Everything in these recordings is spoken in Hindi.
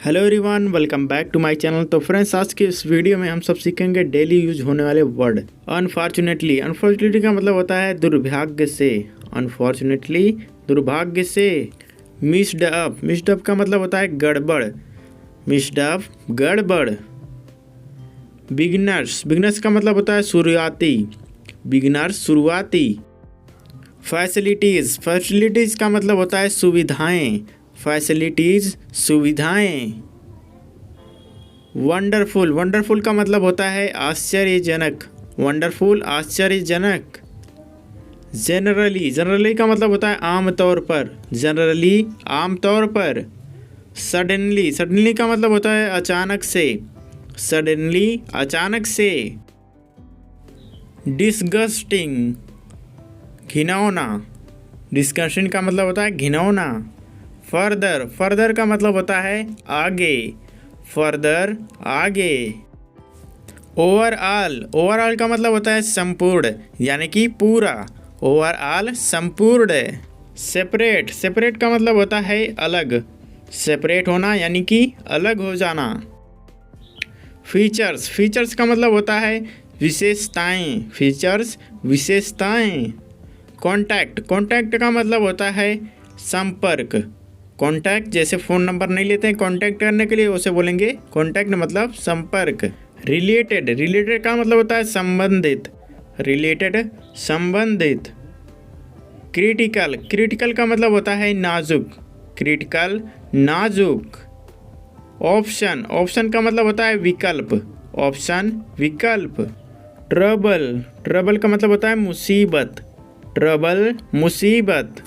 Hello everyone, welcome back to my channel. तो फ्रेंड्स, आज के इस वीडियो में हम सब सीखेंगे डेली यूज होने वाले वर्ड। अनफॉर्चुनेटली, अनफॉर्चुनेटली का मतलब होता है दुर्भाग्य से। अनफॉर्चुनेटली, दुर्भाग्य से। मिस्ड अप, मिस्ड अप का मतलब होता है गड़बड़। मिस्ड अप, गड़बड़। बिगिनर्स, बिगिनर्स का मतलब होता है शुरुआती। बिगिनर्स, शुरुआती। फैसिलिटीज़, फैसिलिटीज़ का मतलब होता है सुविधाएं। फैसिलिटीज़, सुविधाएं। वंडरफुल, वंडरफुल का मतलब होता है आश्चर्यजनक। वंडरफुल, आश्चर्यजनक। जनरली, जनरली का मतलब होता है आमतौर पर। जनरली, आमतौर पर। सडनली, सडनली का मतलब होता है अचानक से। सडनली, अचानक से। डिस्गस्टिंग, घिनौना। डिस्गस्टिंग का मतलब होता है घिनौना। फर्दर, फर्दर का मतलब होता है आगे। फर्दर, आगे। ओवरऑल, ओवरऑल का मतलब होता है संपूर्ण, यानी कि पूरा। ओवरऑल, संपूर्ण। सेपरेट, सेपरेट का मतलब होता है अलग। सेपरेट होना यानी कि अलग हो जाना। फीचर्स, फीचर्स का मतलब होता है विशेषताएं। फीचर्स, विशेषताएं। कॉन्टैक्ट, कॉन्टैक्ट का मतलब होता है संपर्क। कॉन्टैक्ट, जैसे फ़ोन नंबर नहीं लेते हैं कॉन्टैक्ट करने के लिए, उसे बोलेंगे कॉन्टैक्ट मतलब संपर्क। रिलेटेड, रिलेटेड का मतलब होता है संबंधित। रिलेटेड, संबंधित। क्रिटिकल, क्रिटिकल का मतलब होता है नाजुक। क्रिटिकल, नाजुक। ऑप्शन, ऑप्शन का मतलब होता है विकल्प। ऑप्शन, विकल्प। ट्रबल, ट्रबल का मतलब होता है मुसीबत। ट्रबल, मुसीबत।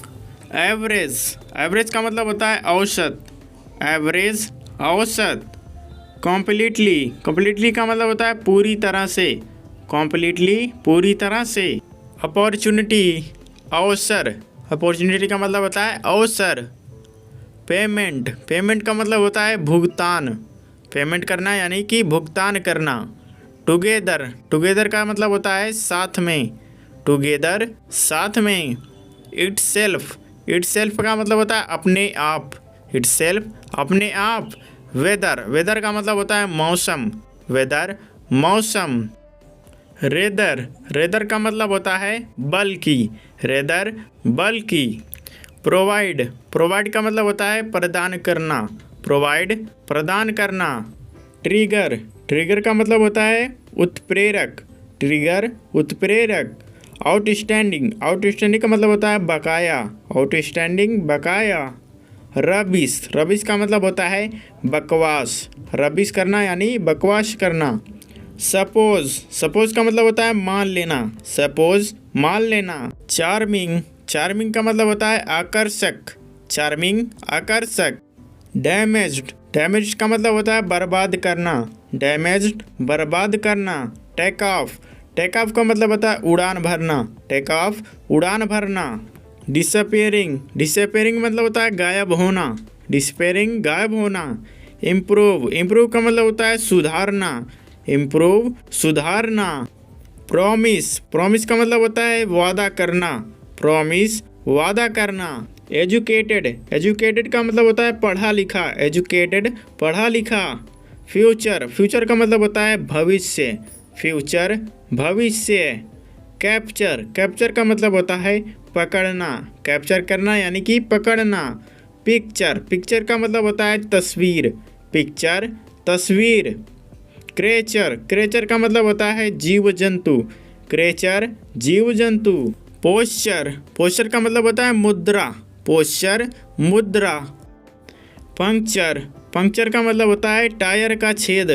एवरेज, एवरेज का मतलब होता है औसत। एवरेज, औसत। कम्प्लीटली, कम्प्लीटली का मतलब होता है पूरी तरह से। कम्प्लीटली, पूरी तरह से। अपॉर्चुनिटी, अवसर। अपॉर्चुनिटी का मतलब होता है अवसर। पेमेंट, पेमेंट का मतलब होता है भुगतान। पेमेंट करना यानी कि भुगतान करना। टुगेदर, टुगेदर का मतलब होता है साथ में। टुगेदर, साथ में। इटसेल्फ, इटसेल्फ का मतलब होता है अपने आप। इटसेल्फ, अपने आप। वेदर, वेदर का मतलब होता है मौसम। वेदर, मौसम। रेदर, रेदर का मतलब होता है बल्कि। रेदर, बल्कि। प्रोवाइड, प्रोवाइड का मतलब होता है प्रदान करना। प्रोवाइड, प्रदान करना। ट्रिगर, ट्रिगर का मतलब होता है उत्प्रेरक। ट्रिगर, उत्प्रेरक। आउटस्टैंडिंग, आउटस्टैंडिंग का मतलब होता है बकाया। आउटस्टैंडिंग, बकाया। रबिश, रबिश का मतलब होता है बकवास। रबिश करना यानी बकवास करना। सपोज, सपोज का मतलब होता है मान लेना। सपोज, मान लेना। चार्मिंग, चार्मिंग का मतलब होता है आकर्षक। चार्मिंग, आकर्षक। डैमेज्ड, डैमेज्ड का मतलब होता है बर्बाद करना। डैमेज्ड, बर्बाद करना। टेक ऑफ, टेक ऑफ का मतलब होता है उड़ान भरना। टेक ऑफ, उड़ान भरना। डिसअपियरिंग, डिसअपियरिंग मतलब होता है गायब होना। डिसअपियरिंग, गायब होना। इम्प्रूव, इम्प्रूव का मतलब होता है सुधारना। इम्प्रूव, सुधारना। प्रॉमिस, प्रॉमिस का मतलब होता है वादा करना। प्रॉमिस, वादा करना। एजुकेटेड, एजुकेटेड का मतलब होता है पढ़ा लिखा। एजुकेटेड, पढ़ा लिखा। फ्यूचर, फ्यूचर का मतलब होता है भविष्य। फ्यूचर, भविष्य। कैप्चर, कैप्चर का मतलब होता है पकड़ना। कैप्चर करना यानी कि पकड़ना। पिक्चर, पिक्चर का मतलब होता है तस्वीर। पिक्चर, तस्वीर। क्रेचर, क्रेचर का मतलब होता है जीव जंतु। क्रेचर, जीव जंतु। पोस्चर, पोस्चर का मतलब होता है मुद्रा। पोस्चर, मुद्रा। पंक्चर, पंक्चर का मतलब होता है टायर का छेद।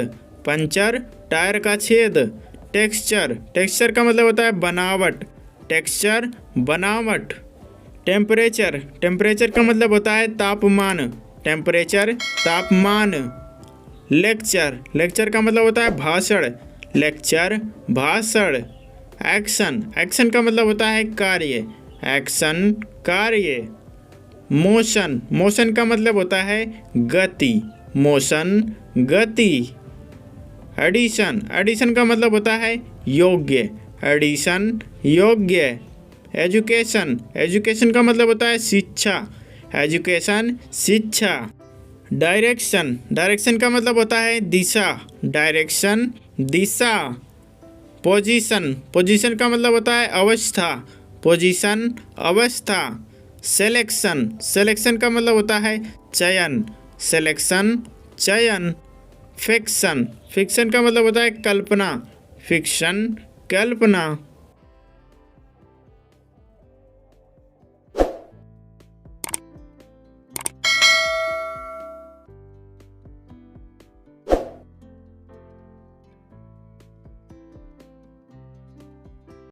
पंचर, टायर का छेद। टेक्सचर, टेक्सचर का मतलब होता है बनावट। टेक्सचर, बनावट। टेम्परेचर, टेम्परेचर का मतलब होता है तापमान। टेम्परेचर, तापमान। लेक्चर, लेक्चर का मतलब होता है भाषण। लेक्चर, भाषण। एक्शन, एक्शन का मतलब होता है कार्य। एक्शन, कार्य। मोशन, मोशन का मतलब होता है गति। मोशन, गति। एडिशन, एडिशन का मतलब होता है योग्य। एडिशन, योग्य। एजुकेशन, एजुकेशन का मतलब होता है शिक्षा। एजुकेशन, शिक्षा। डायरेक्शन, डायरेक्शन का मतलब होता है दिशा, डायरेक्शन दिशा। पोजीशन, पोजीशन का मतलब होता है अवस्था, पोजीशन अवस्था। सिलेक्शन, सिलेक्शन का मतलब होता है चयन, सिलेक्शन चयन। फिक्शन, फिक्शन का मतलब होता है कल्पना, फिक्शन कल्पना।